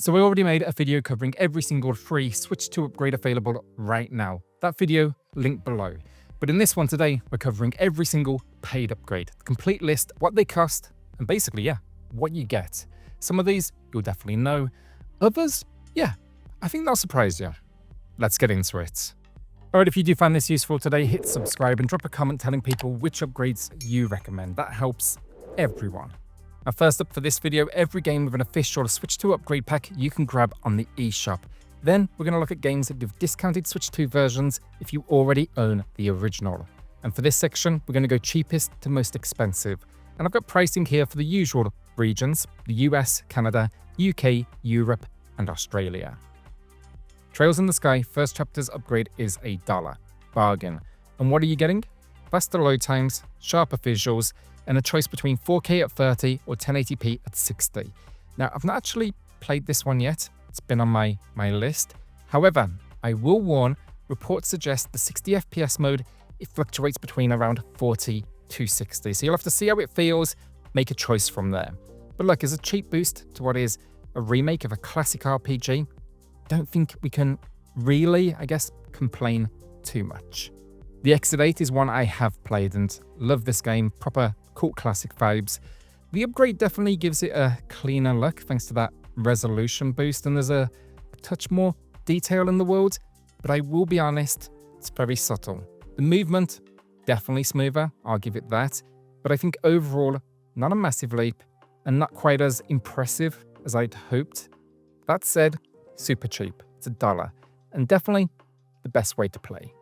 So I already made a video covering every single free Switch 2 upgrade available right now. That video, linked below. But in this one today, we're covering every single paid upgrade, the complete list, what they cost, and basically, what you get. Some of these you'll definitely know. Others, I think they'll surprise you. Let's get into it. Alright, if you do find this useful today, hit subscribe and drop a comment telling people which upgrades you recommend. That helps everyone. Now first up for this video, every game with an official Switch 2 upgrade pack you can grab on the eShop. Then we're going to look at games with discounted Switch 2 versions if you already own the original. And for this section, we're going to go cheapest to most expensive. And I've got pricing here for the usual regions, the US, Canada, UK, Europe, and Australia. Trails in the Sky first chapter's upgrade is $1. Bargain. And what are you getting? Faster load times, sharper visuals, and a choice between 4K at 30 or 1080p at 60. Now, I've not actually played this one yet. It's been on my list. However, I will warn, reports suggest the 60 FPS mode, it fluctuates between around 40 to 60. So you'll have to see how it feels, make a choice from there. But look, as a cheap boost to what is a remake of a classic RPG, don't think we can really, complain too much. The Exit 8 is one I have played and love this game, proper cult classic vibes. The upgrade definitely gives it a cleaner look thanks to that resolution boost, and there's a touch more detail in the world, but I will be honest, it's very subtle. The movement, definitely smoother, I'll give it that, but I think overall, not a massive leap, and not quite as impressive as I'd hoped. That said, super cheap, it's $1, and definitely the best way to play.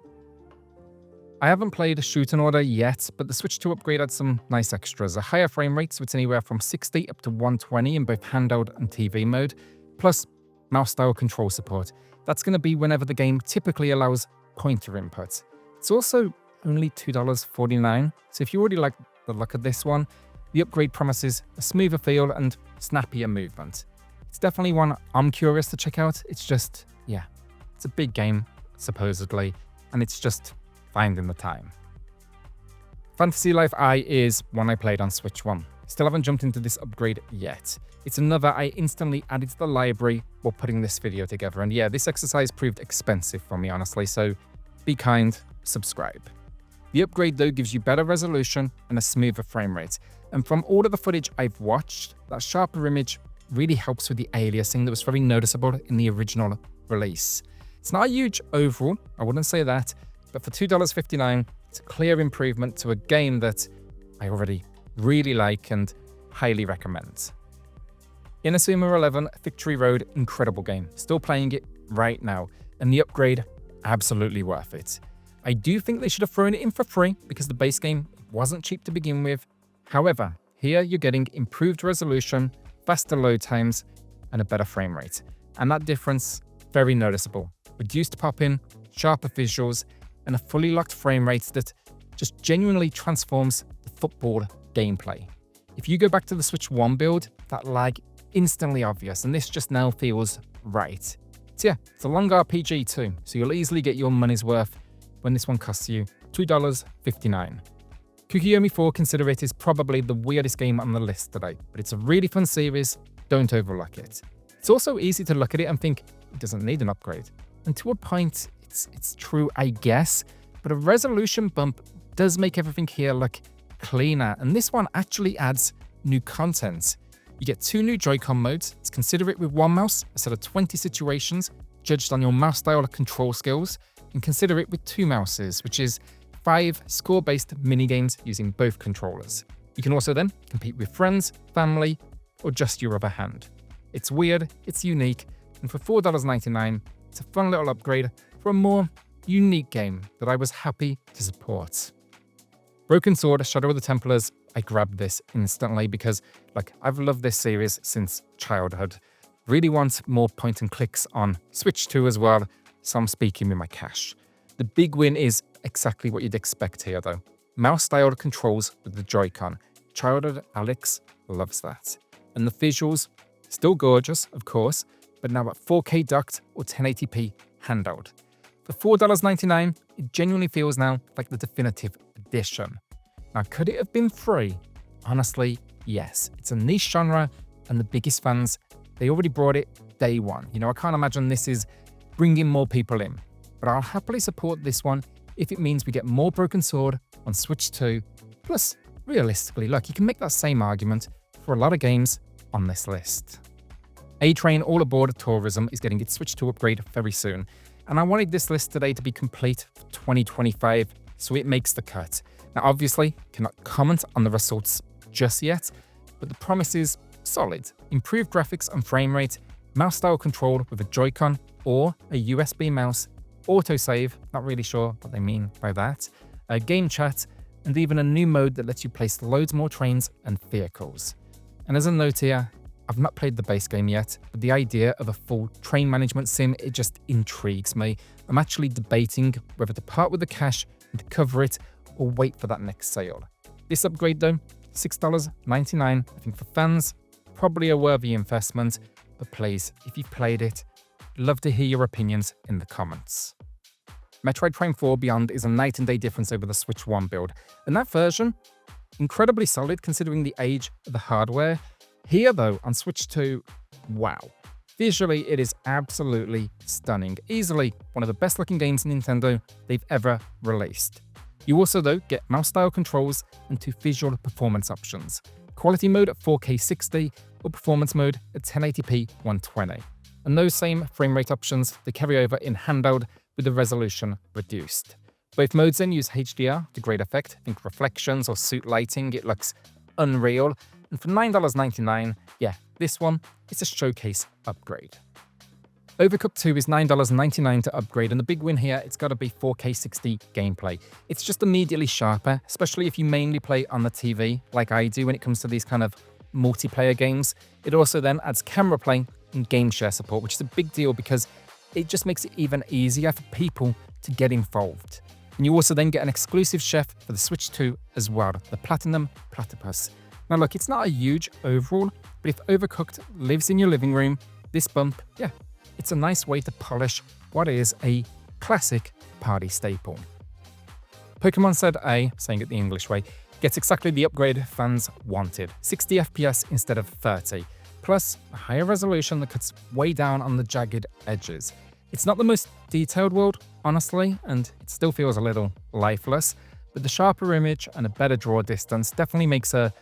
I haven't played SHUTEN order yet, but the Switch 2 upgrade had some nice extras. A higher frame rate, so it's anywhere from 60 up to 120 in both handheld and TV mode, plus mouse-style control support. That's going to be whenever the game typically allows pointer input. It's also only $2.49, so if you already like the look of this one, the upgrade promises a smoother feel and snappier movement. It's definitely one I'm curious to check out. It's just, it's a big game, supposedly, and it's just finding the time. Fantasy Life I is one I played on Switch 1. Still haven't jumped into this upgrade yet. It's another I instantly added to the library while putting this video together, and this exercise proved expensive for me, honestly, so be kind, subscribe. The upgrade though gives you better resolution and a smoother frame rate, and from all of the footage I've watched, that sharper image really helps with the aliasing that was very noticeable in the original release. It's not a huge overall, I wouldn't say that, but for $2.59, it's a clear improvement to a game that I already really like and highly recommend. INAZUMA 11 Victory Road, incredible game. Still playing it right now, and the upgrade, absolutely worth it. I do think they should have thrown it in for free because the base game wasn't cheap to begin with. However, here you're getting improved resolution, faster load times, and a better frame rate. And that difference, very noticeable. Reduced pop-in, sharper visuals, and a fully locked frame rate that just genuinely transforms the football gameplay. If you go back to the Switch 1 build, that lag instantly obvious, and this just now feels right. So it's a long RPG too, so you'll easily get your money's worth when this one costs you $2.59. KUUKIYOMI 4 consider it is probably the weirdest game on the list today, but it's a really fun series, don't overlook it. It's also easy to look at it and think it doesn't need an upgrade, and to a point, it's true, I guess, but a resolution bump does make everything here look cleaner, and this one actually adds new content. You get 2 new Joy-Con modes. It's consider it with 1 mouse, a set of 20 situations, judged on your mouse style control skills, and consider it with 2 mouses, which is 5 score-based minigames using both controllers. You can also then compete with friends, family, or just your other hand. It's weird, it's unique, and for $4.99, it's a fun little upgrade for a more unique game that I was happy to support. Broken Sword, Shadow of the Templars, I grabbed this instantly because, I've loved this series since childhood. Really want more point and clicks on Switch 2 as well, so I'm speaking with my cash. The big win is exactly what you'd expect here though. Mouse-styled controls with the Joy-Con. Childhood Alex loves that. And the visuals, still gorgeous, of course, but now at 4K docked or 1080p handheld. For $4.99, it genuinely feels now like the definitive edition. Now, could it have been free? Honestly, yes. It's a niche genre, and the biggest fans, they already brought it day one. You know, I can't imagine this is bringing more people in, but I'll happily support this one if it means we get more Broken Sword on Switch 2. Plus, realistically, look, you can make that same argument for a lot of games on this list. A-Train All Aboard Tourism is getting its Switch 2 upgrade very soon, and I wanted this list today to be complete for 2025, so it makes the cut. Now, obviously, cannot comment on the results just yet, but the promise is solid. Improved graphics and frame rate, mouse style control with a Joy-Con or a USB mouse, autosave, not really sure what they mean by that, a game chat, and even a new mode that lets you place loads more trains and vehicles. And as a note here, I've not played the base game yet, but the idea of a full train management sim, it just intrigues me. I'm actually debating whether to part with the cash and cover it or wait for that next sale. This upgrade though, $6.99, I think for fans, probably a worthy investment, but please, if you've played it, I'd love to hear your opinions in the comments. Metroid Prime 4 Beyond is a night and day difference over the Switch 1 build, and that version, incredibly solid considering the age of the hardware. Here though, on Switch 2, wow. Visually, it is absolutely stunning. Easily one of the best looking games Nintendo they've ever released. You also though get mouse style controls and 2 visual performance options. Quality mode at 4K 60 or performance mode at 1080p 120. And those same frame rate options, they carry over in handheld with the resolution reduced. Both modes then use HDR to great effect. Think reflections or suit lighting, it looks unreal. And for $9.99, yeah, this one is a showcase upgrade. Overcooked 2 is $9.99 to upgrade, and the big win here, it's got to be 4K 60 gameplay. It's just immediately sharper, especially if you mainly play on the TV, like I do when it comes to these kind of multiplayer games. It also then adds camera play and game share support, which is a big deal because it just makes it even easier for people to get involved. And you also then get an exclusive chef for the Switch 2 as well, the Platinum Platypus. Now look, it's not a huge overall, but if Overcooked lives in your living room, this bump, yeah, it's a nice way to polish what is a classic party staple. Pokémon ZA, saying it the English way, gets exactly the upgrade fans wanted, 60 FPS instead of 30, plus a higher resolution that cuts way down on the jagged edges. It's not the most detailed world, honestly, and it still feels a little lifeless, but the sharper image and a better draw distance definitely makes a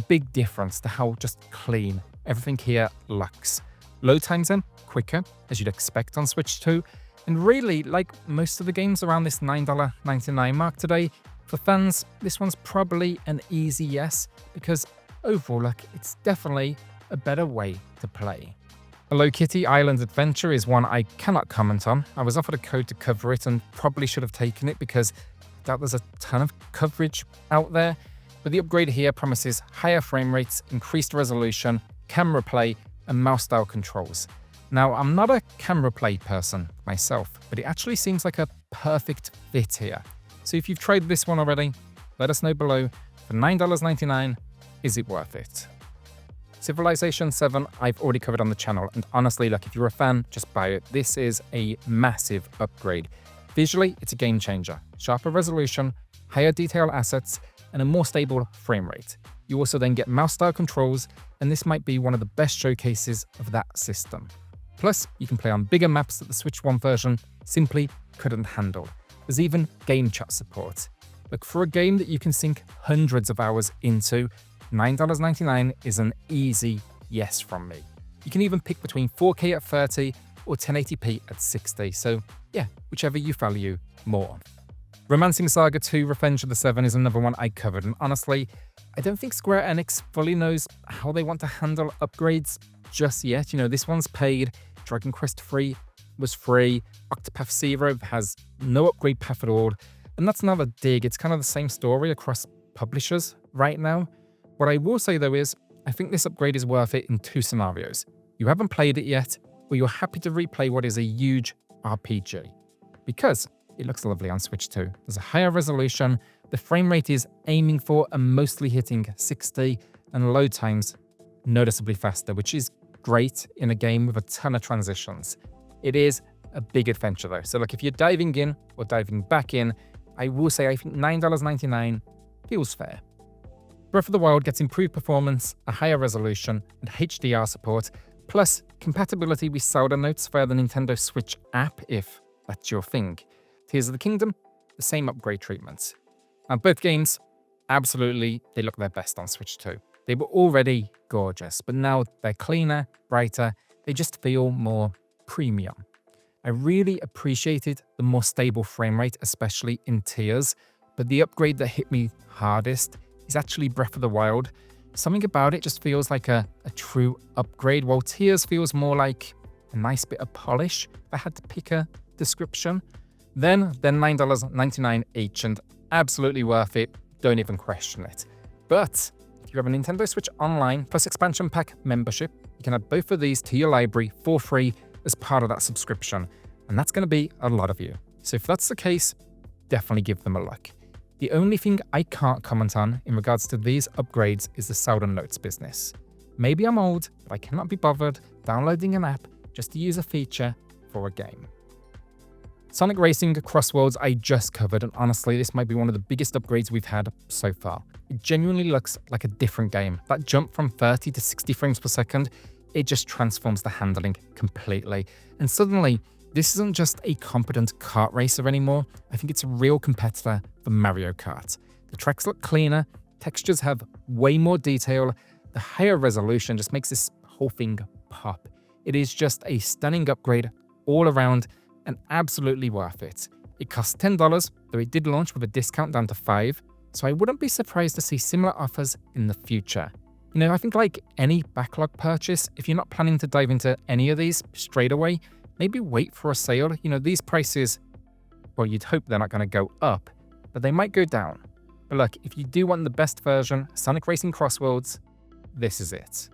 big difference to how just clean everything here looks. Load times then quicker, as you'd expect on Switch 2, and really, like most of the games around this $9.99 mark today, for fans, this one's probably an easy yes, because overall, look, it's definitely a better way to play. Hello Kitty Island Adventure is one I cannot comment on. I was offered a code to cover it and probably should have taken it because I doubt there's a ton of coverage out there. But the upgrade here promises higher frame rates, increased resolution, camera play, and mouse style controls. Now, I'm not a camera play person myself, but it actually seems like a perfect fit here. So if you've tried this one already, let us know below. For $9.99, is it worth it? Civilization 7, I've already covered on the channel, and honestly, look, if you're a fan, just buy it. This is a massive upgrade. Visually, it's a game changer. Sharper resolution, higher detail assets, and a more stable frame rate. You also then get mouse style controls, and this might be one of the best showcases of that system. Plus, you can play on bigger maps that the Switch 1 version simply couldn't handle. There's even game chat support. Look, for a game that you can sink hundreds of hours into, $9.99 is an easy yes from me. You can even pick between 4K at 30 or 1080p at 60, so yeah, whichever you value more. Romancing Saga 2 Revenge of the Seven is another one I covered, and honestly, I don't think Square Enix fully knows how they want to handle upgrades just yet. You know, this one's paid, Dragon Quest 3 was free, Octopath Zero has no upgrade path at all, and that's not a dig, it's kind of the same story across publishers right now. What I will say though is, I think this upgrade is worth it in 2 scenarios. You haven't played it yet, or you're happy to replay what is a huge RPG. Because it looks lovely on Switch 2. There's a higher resolution, the frame rate is aiming for and mostly hitting 60, and load times noticeably faster, which is great in a game with a ton of transitions. It is a big adventure though, so look, if you're diving in or diving back in, I will say I think $9.99 feels fair. Breath of the Wild gets improved performance, a higher resolution, and HDR support, plus compatibility with Zelda notes via the Nintendo Switch app if that's your thing. Tears of the Kingdom, the same upgrade treatments. Now both games, absolutely, they look their best on Switch 2. They were already gorgeous, but now they're cleaner, brighter, they just feel more premium. I really appreciated the more stable frame rate, especially in Tears, but the upgrade that hit me hardest is actually Breath of the Wild. Something about it just feels like a true upgrade, while Tears feels more like a nice bit of polish, if I had to pick a description. Then they're $9.99 each and absolutely worth it, don't even question it. But if you have a Nintendo Switch Online plus expansion pack membership, you can add both of these to your library for free as part of that subscription, and that's going to be a lot of you. So if that's the case, definitely give them a look. The only thing I can't comment on in regards to these upgrades is the Zelda Notes business. Maybe I'm old, but I cannot be bothered downloading an app just to use a feature for a game. Sonic Racing CrossWorlds I just covered, and honestly, this might be one of the biggest upgrades we've had so far. It genuinely looks like a different game. That jump from 30 to 60 frames per second, it just transforms the handling completely. And suddenly, this isn't just a competent kart racer anymore. I think it's a real competitor for Mario Kart. The tracks look cleaner, textures have way more detail, the higher resolution just makes this whole thing pop. It is just a stunning upgrade all around and absolutely worth it. It costs $10, though it did launch with a discount down to $5, so I wouldn't be surprised to see similar offers in the future. You know, I think like any backlog purchase, if you're not planning to dive into any of these straight away, maybe wait for a sale. You know, these prices, well, you'd hope they're not going to go up, but they might go down. But look, if you do want the best version, Sonic Racing CrossWorlds, this is it.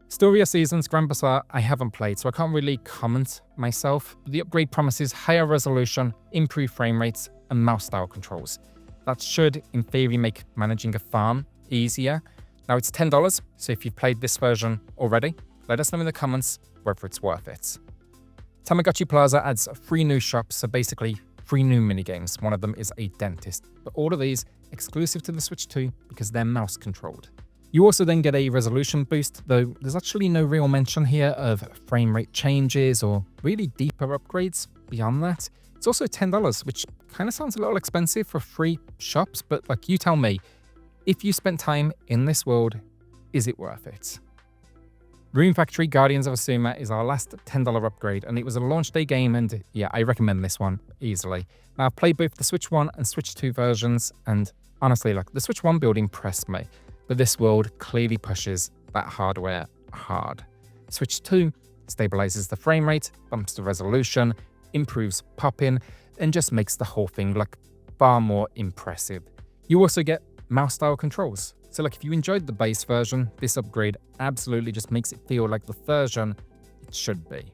Story of Seasons Grand Bazaar I haven't played, so I can't really comment myself. The upgrade promises higher resolution, improved frame rates, and mouse style controls. That should, in theory, make managing a farm easier. Now it's $10, so if you've played this version already, let us know in the comments whether it's worth it. Tamagotchi Plaza adds 3 new shops, so basically 3 new minigames. One of them is a dentist, but all of these exclusive to the Switch 2 because they're mouse controlled. You also then get a resolution boost, though there's actually no real mention here of frame rate changes or really deeper upgrades beyond that. It's also $10, which kind of sounds a little expensive for 3 shops, but like you tell me, if you spent time in this world, is it worth it? Rune Factory Guardians of Azuma is our last $10 upgrade, and it was a launch day game, and yeah, I recommend this one easily. Now, I've played both the Switch 1 and Switch 2 versions, and honestly, like the Switch 1 build impressed me. But this world clearly pushes that hardware hard. Switch 2 stabilizes the frame rate, bumps the resolution, improves pop-in, and just makes the whole thing look far more impressive. You also get mouse-style controls. So like if you enjoyed the base version, this upgrade absolutely just makes it feel like the version it should be.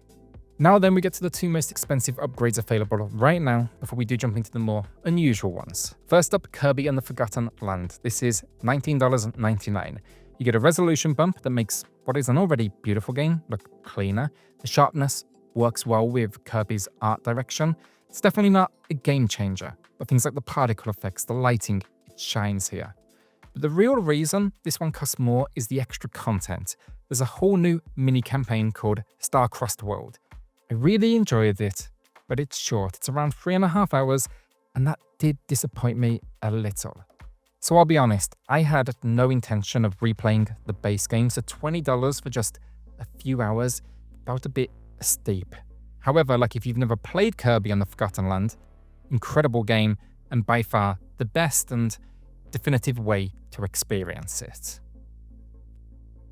Now then we get to the 2 most expensive upgrades available right now before we do jump into the more unusual ones. First up, Kirby and the Forgotten Land. This is $19.99. You get a resolution bump that makes what is an already beautiful game look cleaner. The sharpness works well with Kirby's art direction. It's definitely not a game changer, but things like the particle effects, the lighting, it shines here. But the real reason this one costs more is the extra content. There's a whole new mini campaign called Star-Crossed World. I really enjoyed it, but it's short. It's around 3.5 hours, and that did disappoint me a little. So I'll be honest, I had no intention of replaying the base game, so $20 for just a few hours felt a bit steep. However, like if you've never played Kirby and the Forgotten Land, incredible game, and by far the best and definitive way to experience it.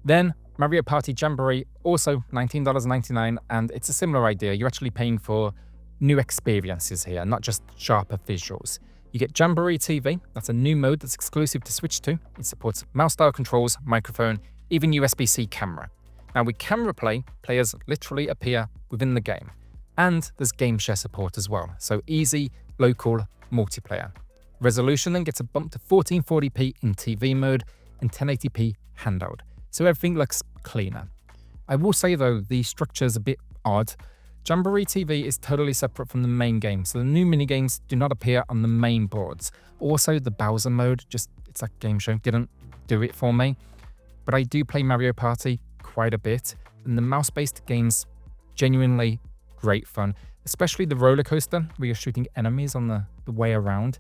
Then Mario Party Jamboree, also $19.99, and it's a similar idea. You're actually paying for new experiences here, not just sharper visuals. You get Jamboree TV, that's a new mode that's exclusive to Switch 2. It supports mouse-style controls, microphone, even USB-C camera. Now with camera play, players literally appear within the game. And there's game share support as well, so easy, local multiplayer. Resolution then gets a bump to 1440p in TV mode and 1080p handheld, so everything looks cleaner. I will say though, the structure's a bit odd. Jamboree TV is totally separate from the main game, so the new minigames do not appear on the main boards. Also, the Bowser mode, it's like game show, didn't do it for me. But I do play Mario Party quite a bit, and the mouse-based game's genuinely great fun, especially the roller coaster where you're shooting enemies on the way around.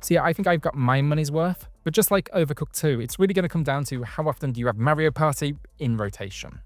So yeah, I think I've got my money's worth, but just like Overcooked 2, it's really going to come down to how often do you have Mario Party in rotation.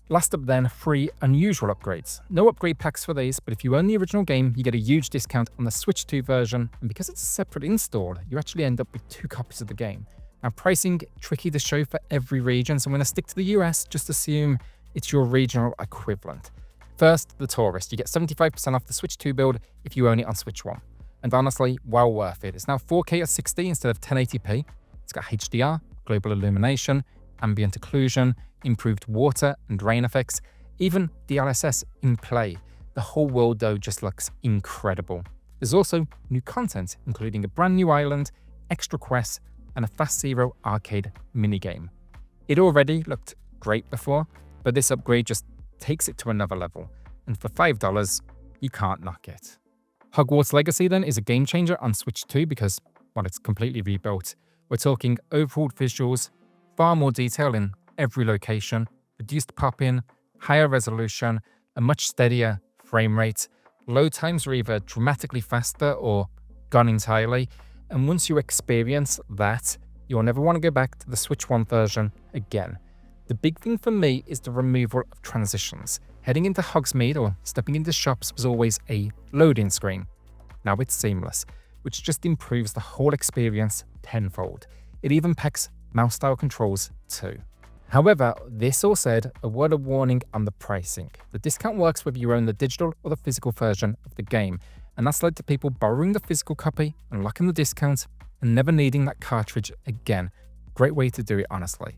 Last up then, 3 unusual upgrades. No upgrade packs for these, but if you own the original game, you get a huge discount on the Switch 2 version, and because it's a separate install, you actually end up with 2 copies of the game. Now pricing, tricky to show for every region, so I'm going to stick to the US, just assume it's your regional equivalent. First, the Tourist. You get 75% off the Switch 2 build if you own it on Switch 1. And honestly, well worth it. It's now 4K at 60 instead of 1080p. It's got HDR, global illumination, ambient occlusion, improved water and rain effects, even DLSS in play. The whole world though just looks incredible. There's also new content, including a brand new island, extra quests, and a Fast Zero arcade minigame. It already looked great before, but this upgrade just takes it to another level, and for $5, you can't knock it. Hogwarts Legacy then is a game changer on Switch 2 because, well, it's completely rebuilt. We're talking overhauled visuals, far more detail in every location, reduced pop-in, higher resolution, a much steadier frame rate. Load times are either dramatically faster or gone entirely, and once you experience that, you'll never want to go back to the Switch 1 version again. The big thing for me is the removal of transitions. Heading into Hogsmeade or stepping into shops was always a loading screen. Now it's seamless, which just improves the whole experience tenfold. It even packs mouse-style controls too. However, this all said, a word of warning on the pricing. The discount works whether you own the digital or the physical version of the game, and that's led to people borrowing the physical copy, unlocking the discount, and never needing that cartridge again. Great way to do it, honestly.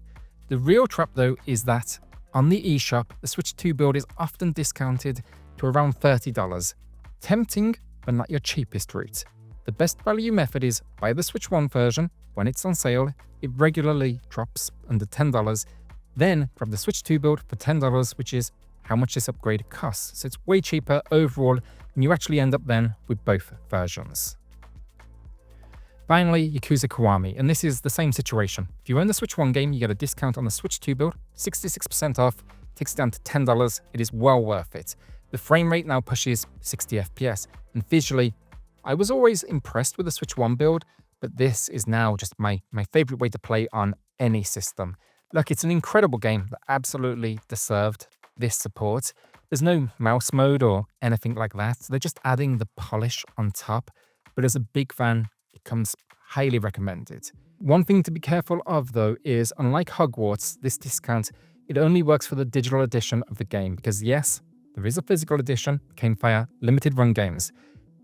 The real trap though is that on the eShop, the Switch 2 build is often discounted to around $30. Tempting, but not your cheapest route. The best value method is buy the Switch 1 version. When it's on sale, it regularly drops under $10. Then grab the Switch 2 build for $10, which is how much this upgrade costs. So it's way cheaper overall, and you actually end up then with both versions. Finally, Yakuza Kiwami, and this is the same situation. If you own the Switch 1 game, you get a discount on the Switch 2 build, 66% off, takes it down to $10. It is well worth it. The frame rate now pushes 60 FPS, and visually, I was always impressed with the Switch 1 build, but this is now just my favorite way to play on any system. Look, it's an incredible game that absolutely deserved this support. There's no mouse mode or anything like that. They're just adding the polish on top, but as a big fan, it comes highly recommended. One thing to be careful of though is, unlike Hogwarts, this discount, it only works for the digital edition of the game because yes, there is a physical edition, came via limited run games,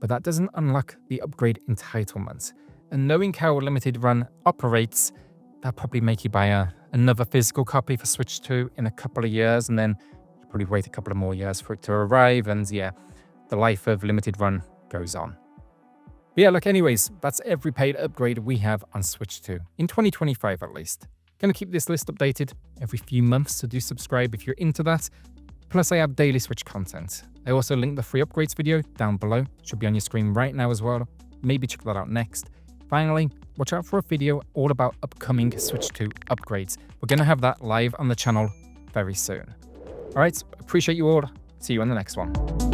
but that doesn't unlock the upgrade entitlement. And knowing how limited run operates, that'll probably make you buy another physical copy for Switch 2 in a couple of years, and then you'll probably wait a couple of more years for it to arrive, and yeah, the life of limited run goes on. But yeah, look, anyways, that's every paid upgrade we have on Switch 2, in 2025 at least. Gonna keep this list updated every few months, so do subscribe if you're into that. Plus I have daily Switch content. I also linked the free upgrades video down below, should be on your screen right now as well. Maybe check that out next. Finally, watch out for a video all about upcoming Switch 2 upgrades. We're gonna have that live on the channel very soon. Alright, appreciate you all. See you on the next one.